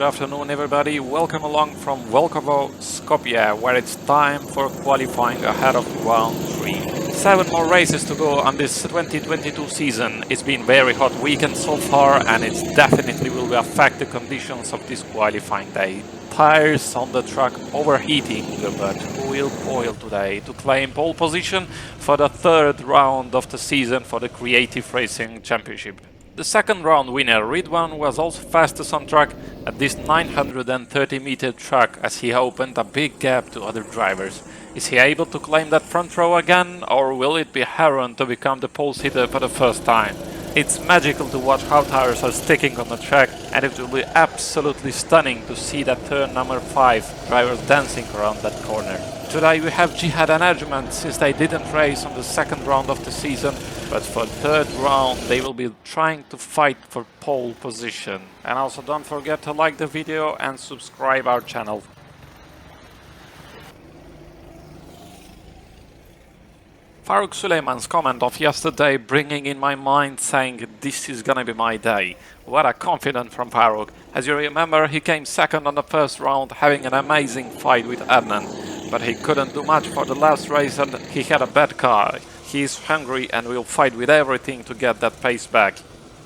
Good afternoon, everybody. Welcome along from Volkovo, Skopje, where it's time for qualifying ahead of round 3. 7 more races to go on this 2022 season. It's been very hot weekend so far, and it definitely will affect the conditions of this qualifying day. Tires on the track overheating, but who will foil today to claim pole position for the third round of the season for the CR8 Racing Championship? The second round winner, Ridwan, was also fastest on track at this 930-meter track as he opened a big gap to other drivers. Is he able to claim that front row again, or will it be Harun to become the pole sitter for the first time? It's magical to watch how tires are sticking on the track, and it will be absolutely stunning to see that turn number 5 drivers dancing around that corner. Today we have Jihad and Ajman since they didn't race on the second round of the season, but for the third round they will be trying to fight for pole position. And also don't forget to like the video and subscribe our channel. Faruk Suleiman's comment of yesterday bringing in my mind saying this is gonna be my day. What a confidence from Faruk. As you remember, he came second on the first round having an amazing fight with Adnan. But he couldn't do much for the last race and he had a bad car. He is hungry and will fight with everything to get that pace back.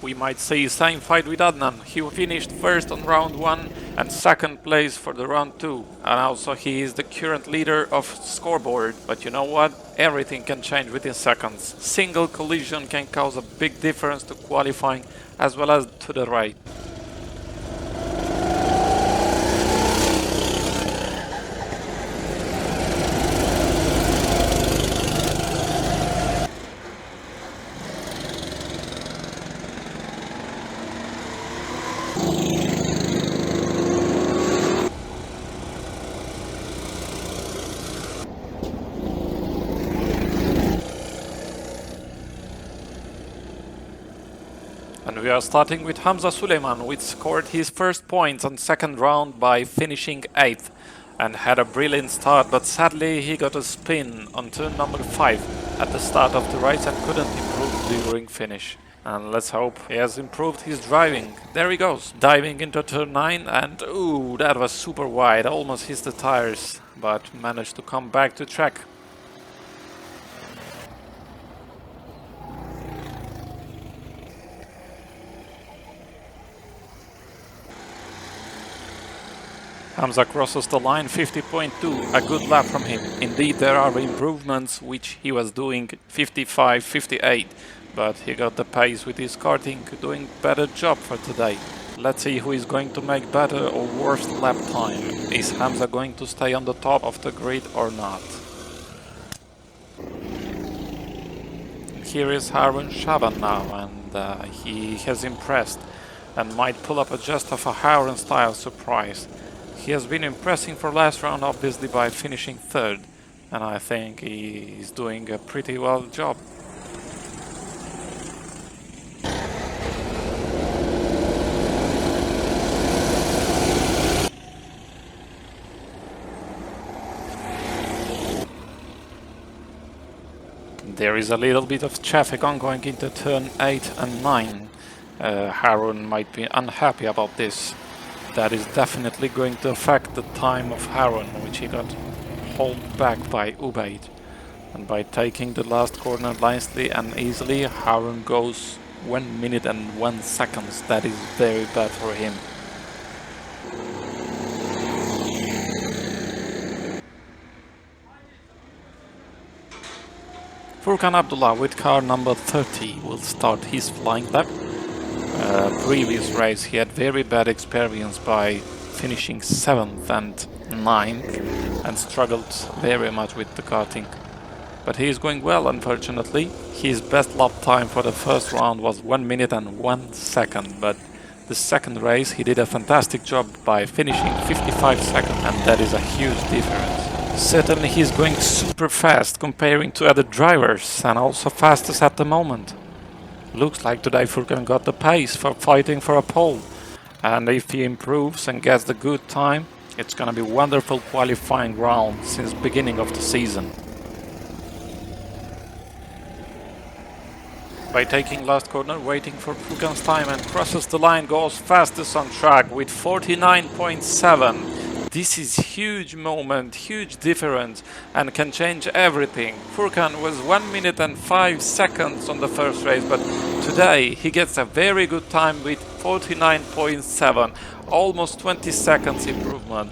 We might see the same fight with Adnan. He finished first on round 1 and second place for the round 2. And also he is the current leader of scoreboard. But you know what? Everything can change within seconds. Single collision can cause a big difference to qualifying as well as to the race. And we are starting with Hamza Suleiman, which scored his first points on second round by finishing 8th and had a brilliant start, but sadly he got a spin on turn number 5 at the start of the race and couldn't improve during finish. And let's hope he has improved his driving. There he goes, diving into turn 9 and ooh, that was super wide, almost hit the tires, but managed to come back to track. Hamza crosses the line 50.2, a good lap from him. Indeed, there are improvements which he was doing 55, 58, but he got the pace with his karting, doing better job for today. Let's see who is going to make better or worse lap time. Is Hamza going to stay on the top of the grid or not? Here is Harun Shaban now, and he has impressed and might pull up just of a Harun style surprise. He has been impressing for last round obviously by finishing 3rd, and I think he is doing a pretty well job. There is a little bit of traffic ongoing into turn 8 and 9. Harun might be unhappy about this. That is definitely going to affect the time of Harun, which he got held back by Ubaid. And by taking the last corner nicely and easily, Harun goes 1 minute and 1 second. That is very bad for him. Furkan Abdullah with car number 30 will start his flying lap. Previous race he had very bad experience by finishing 7th and 9th and struggled very much with the karting. But he is going well, unfortunately. His best lap time for the first round was 1 minute and 1 second, but the second race he did a fantastic job by finishing 55 seconds, and that is a huge difference. Certainly he's going super fast comparing to other drivers, and also fastest at the moment. Looks like today Furkan got the pace for fighting for a pole, and if he improves and gets the good time, it's gonna be wonderful qualifying round since beginning of the season. by taking last corner, waiting for Furkan's time, and crosses the line, goes fastest on track with 49.7. This is huge moment, huge difference, and can change everything. Furkan was 1 minute and 5 seconds on the first race, but today he gets a very good time with 49.7, almost 20 seconds improvement.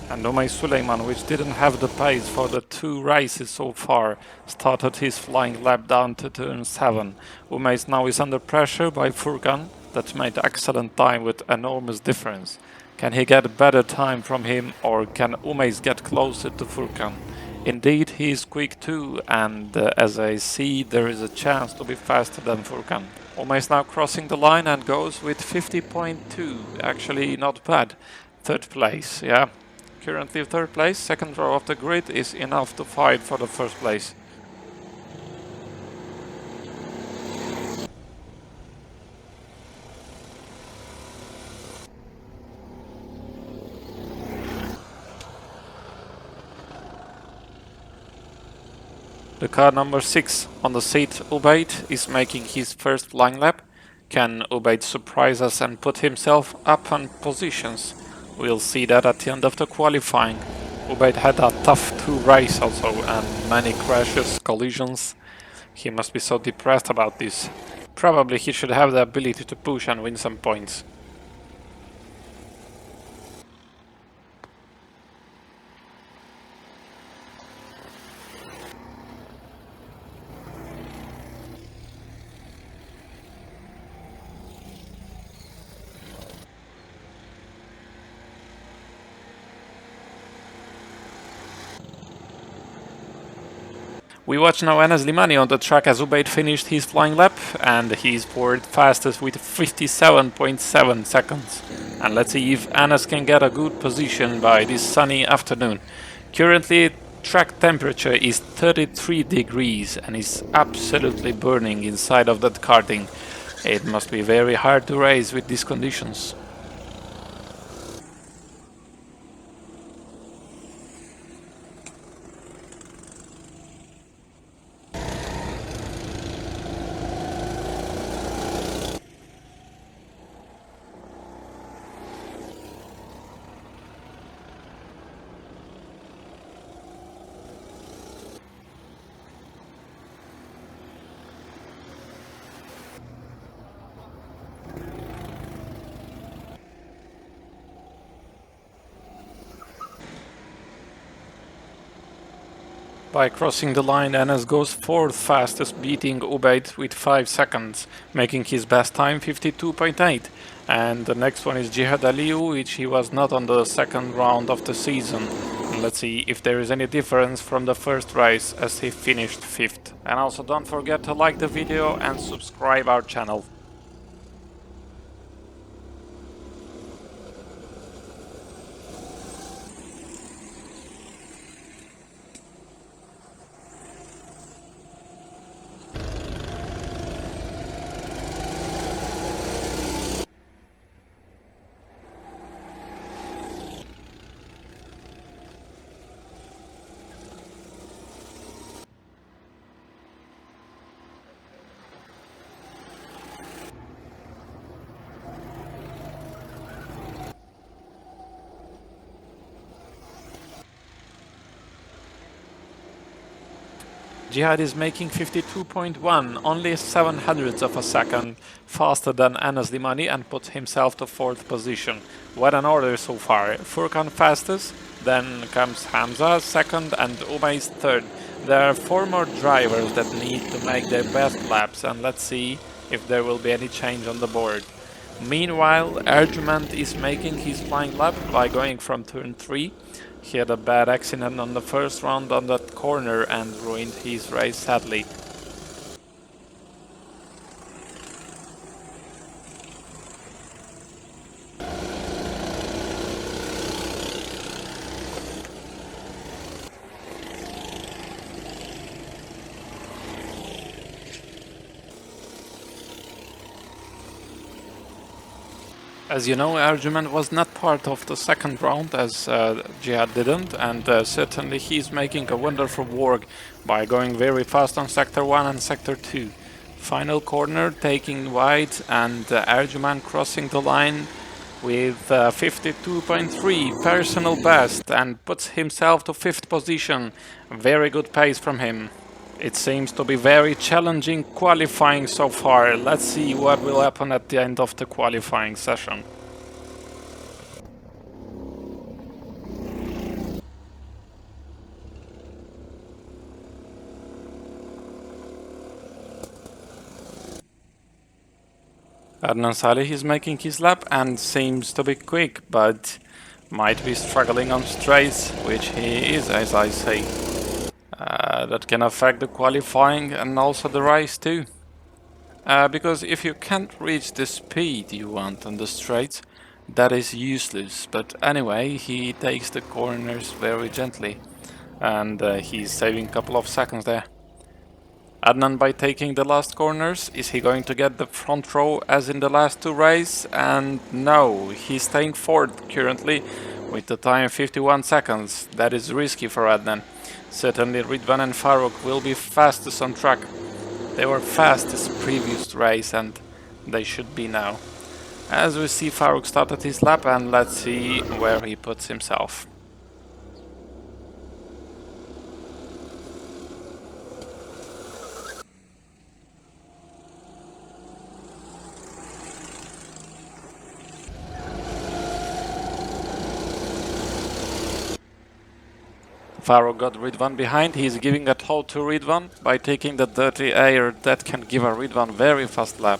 And Umay Suleiman, which didn't have the pace for the 2 races so far, started his flying lap down to turn 7. Umay now is under pressure by Furkan, that made excellent time with enormous difference. Can he get a better time from him, or can Umay get closer to Furkan? Indeed, he is quick too, and as I see, there is a chance to be faster than Furkan. Umay is now crossing the line and goes with 50.2, actually not bad. 3rd place, yeah. Currently 3rd place, 2nd row of the grid is enough to fight for the 1st place. The car number 6 on the seat, Ubaid, is making his first flying lap. Can Ubaid surprise us and put himself up on positions? We'll see that at the end of the qualifying. Ubaid had a tough 2 race also, and many crashes, collisions. He must be so depressed about this. Probably he should have the ability to push and win some points. We watch now Enes Limani on the track as Ubaid finished his flying lap, and he's fourth fastest with 57.7 seconds. And let's see if Enes can get a good position by this sunny afternoon. Currently, track temperature is 33 degrees and is absolutely burning inside of that karting. It must be very hard to race with these conditions. By crossing the line, Enes goes 4th fastest, beating Ubaid with 5 seconds, making his best time 52.8. And the next one is Jihad Aliou, which he was not on the 2nd round of the season. And let's see if there is any difference from the 1st race, as he finished 5th. And also don't forget to like the video and subscribe our channel. Jihad is making 52.1, only 0.07 of a second faster than Enes Limani, and put himself to 4th position. What an order so far. Furkan fastest, then comes Hamza 2nd and Umays 3rd. There are 4 more drivers that need to make their best laps, and let's see if there will be any change on the board. Meanwhile, Erjumand is making his flying lap by going from turn 3. He had a bad accident on the 1st round on that corner and ruined his race sadly. As you know, Erjuman was not part of the second round as Jihad didn't, and certainly he's making a wonderful work by going very fast on Sector 1 and Sector 2. Final corner taking wide and Erjuman crossing the line with 52.3 personal best and puts himself to 5th position. Very good pace from him. It seems to be very challenging qualifying so far. Let's see what will happen at the end of the qualifying session. Adnan Salih is making his lap and seems to be quick, but might be struggling on straights, which he is, as I say. That can affect the qualifying and also the race too. Because if you can't reach the speed you want on the straights, that is useless. But anyway, he takes the corners very gently, and he's saving a couple of seconds there. Adnan by taking the last corners, is he going to get the front row as in the last two races? And no, he's staying fourth currently with the time 51 seconds. That is risky for Adnan. Certainly Ridvan and Farouk will be fastest on track. They were fastest previous race and they should be now. As we see, Farouk started his lap and let's see where he puts himself. Farouk got Ridvan behind. He's giving a tow to Ridvan by taking the dirty air that can give a Ridvan very fast lap.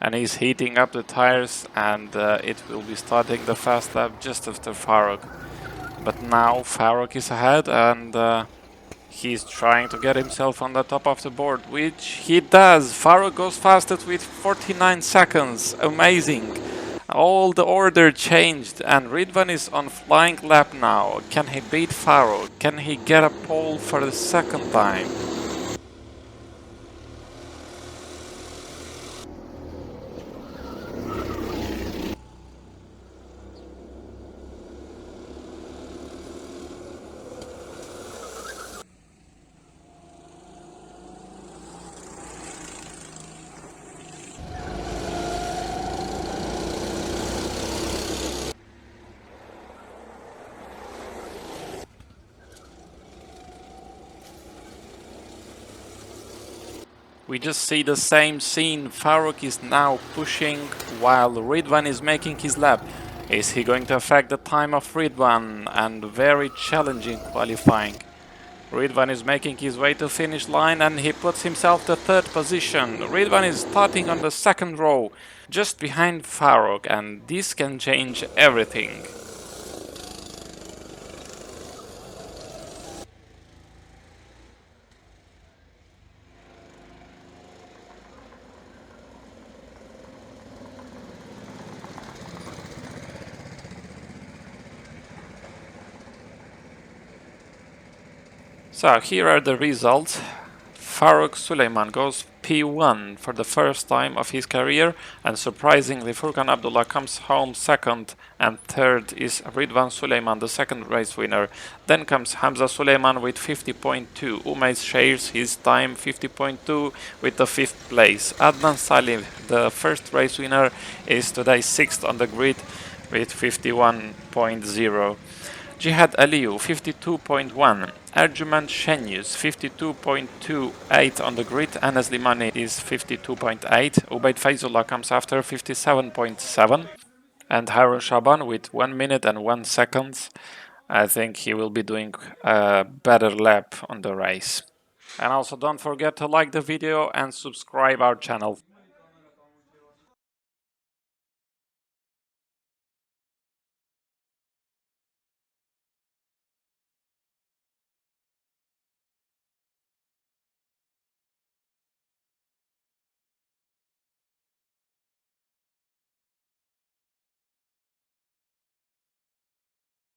And he's heating up the tires and it will be starting the fast lap just after Farouk. But now Farouk is ahead and he's trying to get himself on the top of the board, which he does. Farouk goes fastest with 49 seconds. Amazing. All the order changed and Ridvan is on flying lap now. Can he beat Farouk? Can he get a pole for the second time? We just see the same scene. Farouk is now pushing while Ridvan is making his lap. Is he going to affect the time of Ridvan? And very challenging qualifying. Ridvan is making his way to finish line and he puts himself to third position. Ridvan is starting on the second row, just behind Farouk, and this can change everything. So here are the results. Farouk Suleiman goes P1 for the first time of his career, and surprisingly Furkan Abdullah comes home second, and third is Ridvan Suleiman, the second race winner. Then comes Hamza Suleiman with 50.2. Umays shares his time 50.2 with the fifth place. Adnan Salih, the first race winner, is today sixth on the grid with 51.0. Jihad Aliyu 52.1, Erjuman Shenyus 52.28 on the grid, Anas Limani is 52.8, Ubaid Faizullah comes after 57.7, and Harun Shaban with 1 minute and 1 second. I think he will be doing a better lap on the race. And also don't forget to like the video and subscribe our channel.